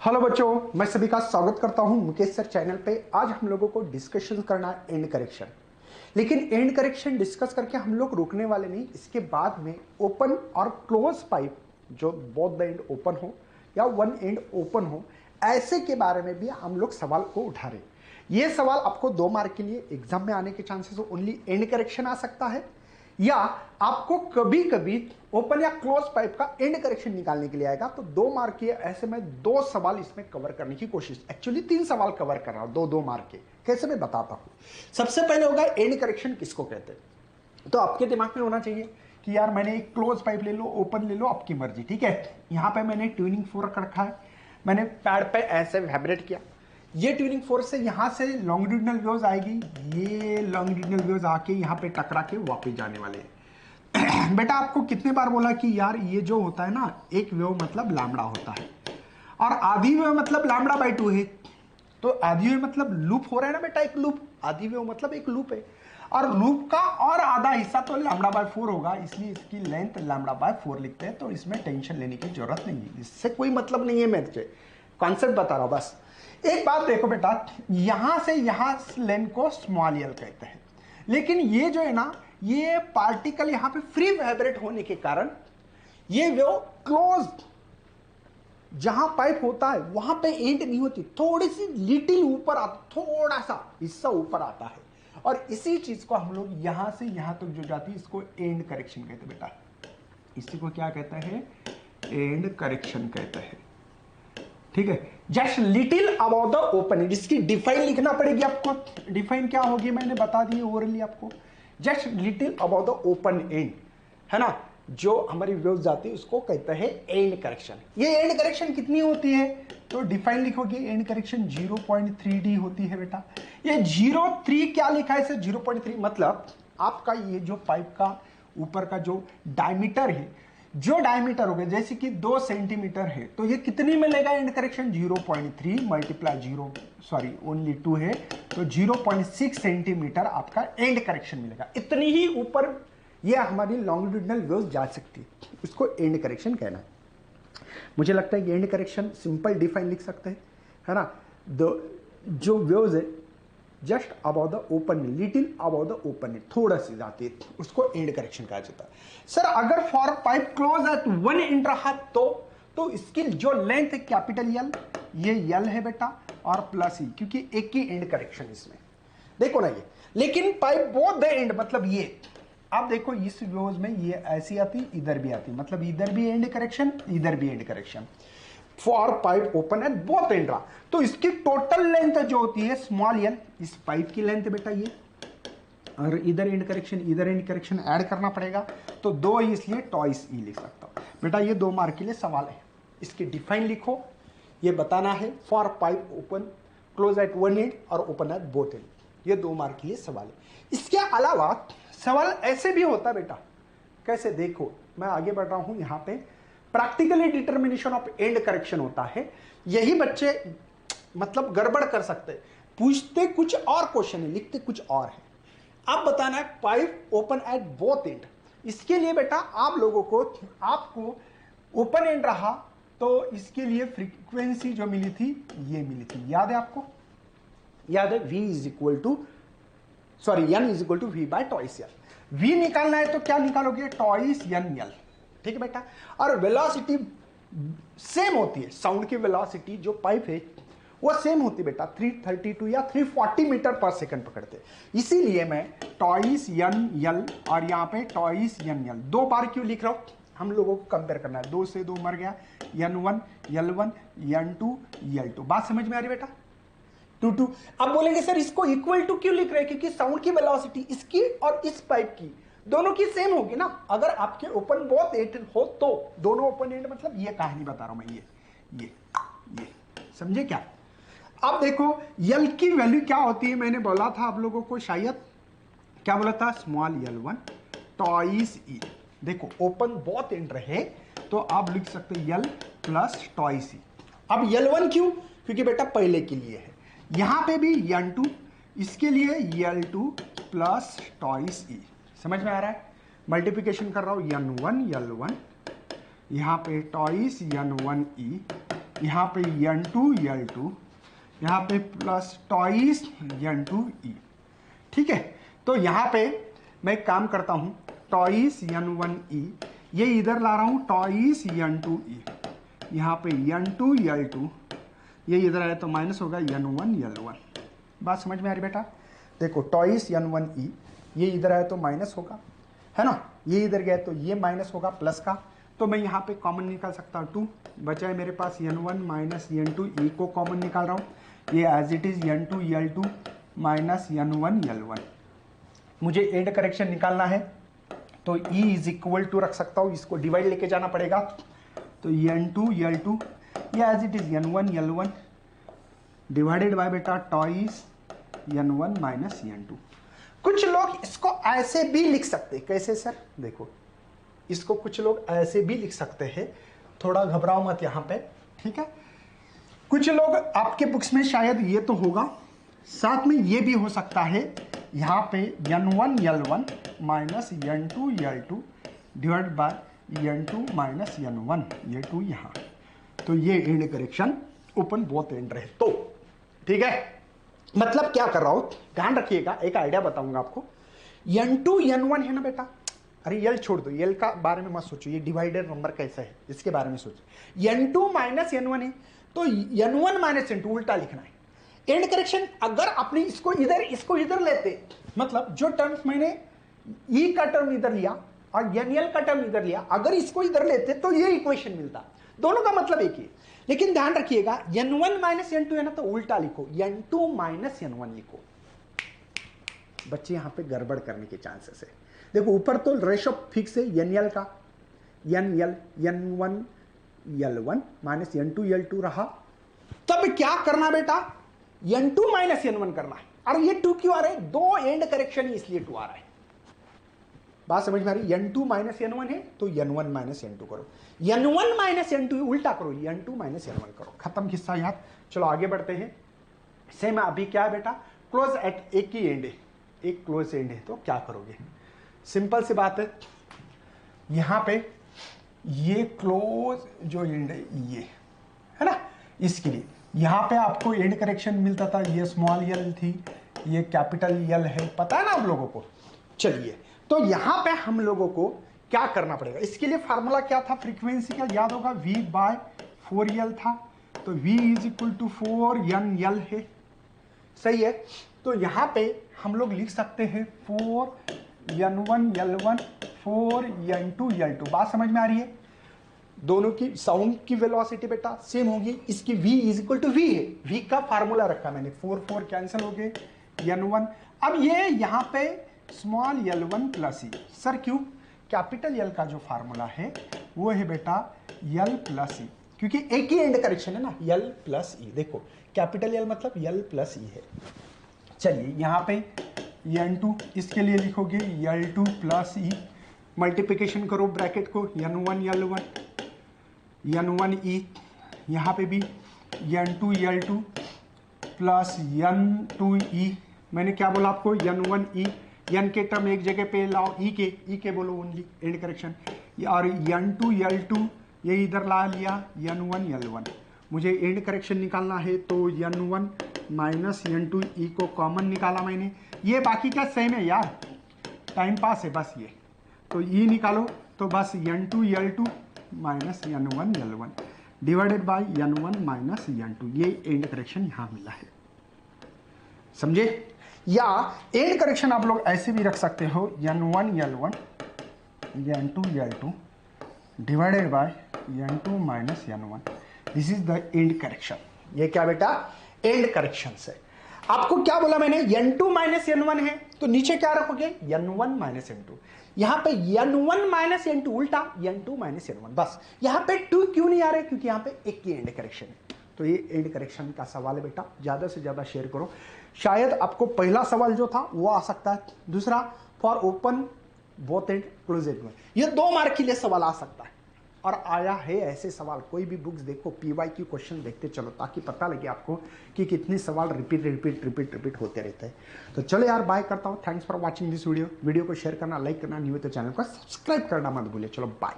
Hello बच्चों, मैं सभी का स्वागत करता हूं मुकेश सर चैनल पे। आज हम लोगों को डिस्कशन करना है एंड करेक्शन। लेकिन एंड करेक्शन डिस्कस करके हम लोग रुकने वाले नहीं। इसके बाद में ओपन और क्लोज पाइप, जो बोथ द एंड ओपन हो या वन एंड ओपन हो, ऐसे के बारे में भी हम लोग सवाल को उठा रहे। ये सवाल आपको 2 मार्क के लिए एग्जाम में आने के चांसेस ओनली एंड करेक्शन आ सकता है, या आपको कभी कभी ओपन या क्लोज पाइप का एंड करेक्शन निकालने के लिए आएगा। तो 2 मार्क के ऐसे में 2 सवाल इसमें कवर करने की कोशिश, एक्चुअली 3 सवाल कवर कर रहा हूं, 2-2 मार्क के। कैसे मैं बताता हूं। सबसे पहले होगा एंड करेक्शन किसको कहते हैं। तो आपके दिमाग में होना चाहिए कि यार मैंने एक क्लोज पाइप ले लो, ओपन ले लो, आपकी मर्जी, ठीक है। यहां पर मैंने ट्यूनिंग फोर्क रखा है, मैंने पैड पे ऐसे वाइब्रेट किया। ये ट्यूनिंग फोर्क से यहां से लॉन्गिट्यूडिनल वेव्स आएगी, ये लॉन्गिट्यूडिनल वेव्स आके यहां पे टकरा के वापस जाने वाले हैं। बेटा आपको कितने बार बोला कि यार ये जो होता है ना, एक वेव मतलब लैम्बडा होता है और आधी वेव मतलब लैम्बडा बाई 2 है। तो आधी वेव मतलब लूप हो रहा है ना बेटा, एक लूप। आधी वेव मतलब एक लूप है और लूप का और आधा हिस्सा तो लैम्बडा बाई 4 होगा, इसलिए इसकी लेंथ लैम्बडा बाई 4 लिखते हैं। तो इसमें टेंशन लेने की जरूरत नहीं है, इससे कोई मतलब नहीं है। मैं कॉन्सेप्ट बता रहा हूं बस। एक बात देखो बेटा, यहां से यहां लेंथ को स्मॉल एल कहते हैं, लेकिन ये जो है ना, ये पार्टिकल यहां पे फ्री वाइब्रेट होने के कारण ये वेव क्लोज, जहां पाइप होता है वहां पे एंड नहीं होती, थोड़ी सी लिटिल ऊपर आता, थोड़ा सा हिस्सा ऊपर आता है। और इसी चीज को हम लोग यहां से यहां तक जो जाती है इसको एंड करेक्शन कहते हैं बेटा। इसी को क्या कहता है, एंड करेक्शन कहता है, ठीक है। Just little about the open and, इसकी डिफाइन लिखना पड़ेगी आपको। डिफाइन क्या होगी मैंने बता दी ओरली आपको। Just little about the open and, है ना, जो हमारी वेव्स जाती है उसको कहते हैं एंड करेक्शन। ये एंड करेक्शन कितनी होती है, तो डिफाइन लिखोगे एंड करेक्शन 0.3D होती है बेटा। ये 0.3 क्या लिखा है इसे, 0.3 मतलब आपका ये जो पाइप का ऊपर का जो डायमीटर है, जो डायमीटर हो गया जैसे कि 2 सेंटीमीटर है, तो ये कितनी में लेगा and correction, 0.3 multiply 0, sorry only 2 है, तो 0.6 सेंटीमीटर आपका एंड करेक्शन मिलेगा। इतनी ही ऊपर ये हमारी लॉन्गिट्यूडिनल वेव्स जा सकती है, उसको एंड करेक्शन कहना है। मुझे लगता है कि एंड करेक्शन सिंपल डिफाइन लिख सकते हैं, है ना। जो वेव्स है just about the open, little about the open, थोड़ा सी जाती है, उसको एंड करेक्शन कहा जाता है। सर अगर for pipe close eight 1 inch रहा तो इसकी जो लेंथ है कैपिटल यल, ये यल है बेटा, और प्लस ई, क्योंकि एक ही एंड करेक्शन इसमें, देखो ना ये। लेकिन पाइप बोथ द एंड मतलब ये, आप देखो इस वेव्स में ये ऐसी आती, इधर भी आती, मतलब इधर भी एंड करेक्शन, इधर भी and correction for pipe open and both and रहा। तो इसकी टोटल लेंथ जो होती है स्मॉल एल, इस पाइप की लेंथ बेटा ये, और इधर एंड करेक्शन इधर एंड करेक्शन ऐड करना पड़ेगा, तो 2 इसलिए टॉइस ई लिख सकता हूं बेटा। ये 2 मार्क के लिए सवाल है, इसकी डिफाइन लिखो, ये बताना है for pipe open close eight 1 and और ओपन एट बोथ एंड, ये 2 मार्क के लिए सवाल है। इसके अलावा सवाल ऐसे भी होता बेटा, कैसे देखो मैं आगे बढ़ रहा हूं, यहां पे practically determination of and correction होता है। यही बच्चे मतलब गड़बड़ कर सकते, पूछते कुछ और क्वेश्चन है, लिखते कुछ और है। आप बताना है pipe open at both and, इसके लिए बेटा आप लोगों को, आपको ओपन एंड रहा तो इसके लिए फ्रीक्वेंसी जो मिली थी ये मिली थी, याद है आपको, याद है, V is equal to, sorry N is equal to V by twice L. V निकालना है तो क्या निकालोगे, टॉइस N L, ठीक है बेटा। और वेलोसिटी सेम होती है, साउंड की वेलोसिटी जो पाइप है वो सेम होती है बेटा, 332 या 340 मीटर पर सेकंड पकड़ते, इसीलिए मैं टॉइस N L और यहाँ पे टॉइस N L 2 बार क्यों लिख रहा हूं, हम लोगों को कंपेयर करना है, 2 से 2 मर गया, N1 L1 N2 L2, बात समझ में आ रही बेटा। 2 अब बोलेंगे सर इसको इक्वल टू क्यों लिख रहे हैं, क्योंकि साउंड की वेलोसिटी इसकी और इस पाइप की दोनों की सेम होगी ना। अगर आपके ओपन बोथ एंड हो तो दोनों ओपन एंड, मतलब ये कहानी बता रहा हूं मैं, ये समझे क्या। अब देखो यल की वैल्यू क्या होती है, मैंने बोला था आप लोगों को, शायद क्या बोला था, स्मॉल L1 टॉइस ई। देखो ओपन बोथ एंड रहे तो आप लिख सकते यल प्लस टॉइस ई। अब L1 क्यों, क्योंकि बेटा पहले के लिए है, यहां पे भी N2, इसके लिए L2 प्लस टॉइस ई, समझ में आ रहा है। मल्टीप्लिकेशन कर रहा हूं N1 L1, यहां पे टॉइस N1 E यहाँ पे N2L2, यहाँ पे प्लस टॉइस N2E। ठीक है, तो यहाँ पे मैं एक काम करता हूँ, टॉइस N1E, ये इधर ला रहा हूँ टॉइस N2E, यहाँ पे N2L2, ये इधर आया तो माइनस होगा N1L1। बात समझ में आ रही बेटा? देखो टॉइस N1E, ये इधर आया तो माइनस होगा, है ना, ये इधर गया तो ये माइनस होगा प्लस का, तो मैं यहाँ पे कॉमन निकाल सकता हूँ 2, बचा है मेरे पास N1 माइनस N2E को कॉमन निकाल रहा हूँ, ये as it is N2L2 minus N1L1। मुझे एंड करेक्शन निकालना है तो E इज इक्वल टू रख सकता हूँ, इसको डिवाइड लेके जाना पड़ेगा, तो N2L2 ये as it is N1L1 divided by beta twice N1 minus N2। कुछ लोग इसको ऐसे भी लिख सकते हैं, कैसे सर? देखो इसको कुछ लोग ऐसे भी लिख सकते हैं, थोड़ा घबराओ मत यहाँ पे, ठीक है। कुछ लोग आपके बुक्स में शायद ये तो होगा, साथ में ये भी हो सकता है यहाँ पे N1L1 minus N2L2 divide by N2 minus N1, ये 2 यहाँ, तो ये and correction open both and रहे तो, ठीक है। मतलब क्या कर रहा हूं, ध्यान रखिएगा, एक आइडिया बताऊंगा आपको। N2 N1 है ना बेटा, अरे यल छोड़ दो, यल का बारे में मत सोचो, ये डिवाइडेड नंबर कैसा है इसके बारे में सोचो। N2 माइनस N1 है तो N1 माइनस N2 उल्टा लिखना है। एंड करेक्शन अगर आपने इसको इधर लेते, मतलब जो टर्म्स मैंने E का टर्म इधर लिया और NL का टर्म इधर लिया, अगर इसको इधर लेते तो ये इक्वेशन मिलता, दोनों का मतलब एक ही है। लेकिन ध्यान रखिएगा N1 माइनस N2 है ना, तो उल्टा लिखो, N2 माइनस N1 लिखो। बच्चे यहां पे गड़बड़ करने के चांसेस है। देखो ऊपर तो रेशो फिक्स है NL का, N1 L1 minus N2 L2 रहा, तब क्या करना बेटा, N2 माइनस N1 करना है। और ये 2 क्यों आ रहा है, दो एंड करेक्शन ही इसलिए 2 आ रहा है। बात समझ में आ रही? N2 माइनस N1 है तो N1 माइनस N2 करो, N1 माइनस N2 उल्टा करो, N2 माइनस N1 करो, खत्म किस्सा यार। चलो आगे बढ़ते हैं। सेम अभी क्या है बेटा, क्लोज एट, एक ही एंड है, एक क्लोज एंड है, तो क्या करोगे, सिंपल सी बात है, यहां पे ये क्लोज जो एंड है ये है ना, इसके लिए यहां पे आपको एंड करेक्शन मिलता था, ये स्मॉल यल थी, ये कैपिटल यल है, पता है ना आप लोगों को। चलिए तो यहां पे हम लोगों को क्या करना पड़ेगा, इसके लिए फार्मूला क्या था फ्रीक्वेंसी का, याद होगा V बाय 4L था, तो V is equal to 4NL है, सही है। तो यहां पे हम लोग लिख सकते हैं 4N1L1 4N2L2। बात समझ में आ रही है? दोनों की साउंड की वेलोसिटी बेटा सेम होगी, इसकी V is equal to V है, V का फार्मूला रखा मैंने, 4 कैंसिल हो गए, N1। अब ये यहां पे small L1 plus E, sir क्यों, कैपिटल L का जो फार्मूला है वो है बेटा L प्लस E, क्योंकि एक ही एंड करेक्शन है ना, L प्लस E। देखो कैपिटल L मतलब L प्लस E है। चलिए यहाँ पे N2, इसके लिए लिखोगे L2 प्लस E, मल्टीप्लिकेशन करो ब्रैकेट को, N1L1 N1E, यहाँ पे भी N2L2 प्लस N2E। मैंने क्या बोला आपको, N1E, N के टर्म एक जगह पे लाओ, E के बोलो ओनली एंड करेक्शन, और N2L2 ये इधर ला लिया, N1L1। मुझे एंड करेक्शन निकालना है तो N1 माइनस N2E को कॉमन निकाला मैंने, ये बाकी का सेम है यार, टाइम पास है बस ये, तो E निकालो तो बस N2L2 minus N1L1 divided bye N1 minus N2, ये एंड करेक्शन यहां मिला है, समझे। या एंड करेक्शन आप लोग ऐसे भी रख सकते हो, N1L1 N2L2 divided by N2 minus N1, this is the end correction. ये क्या बेटा, एंड करेक्शन है। आपको क्या बोला मैंने, N2 माइनस N1 है तो नीचे क्या रखोगे, N1 माइनस N2, यहां पे N1 माइनस N2 उल्टा N2 माइनस N1। बस यहां पे 2 क्यों नहीं आ रहे, क्योंकि यहां पे एक ही एंड करेक्शन है। तो ये एंड करेक्शन का सवाल है बेटा, ज्यादा से ज्यादा शेयर करो, शायद आपको पहला सवाल जो था वो आ सकता है, दूसरा for open both and close and में, ये 2 मार्क के लिए सवाल आ सकता है, और आया है ऐसे सवाल। कोई भी बुक्स देखो, PYQ क्वेश्चन देखते चलो, ताकि पता लगे आपको कि कितने सवाल रिपीट होते रहते हैं। तो चलो यार बाय करता हूँ, thanks for watching this video को शेयर करना, लाइक करना, नहीं हो तो चैनल को सब्सक्राइब करना मत भूलिए। चलो बाय।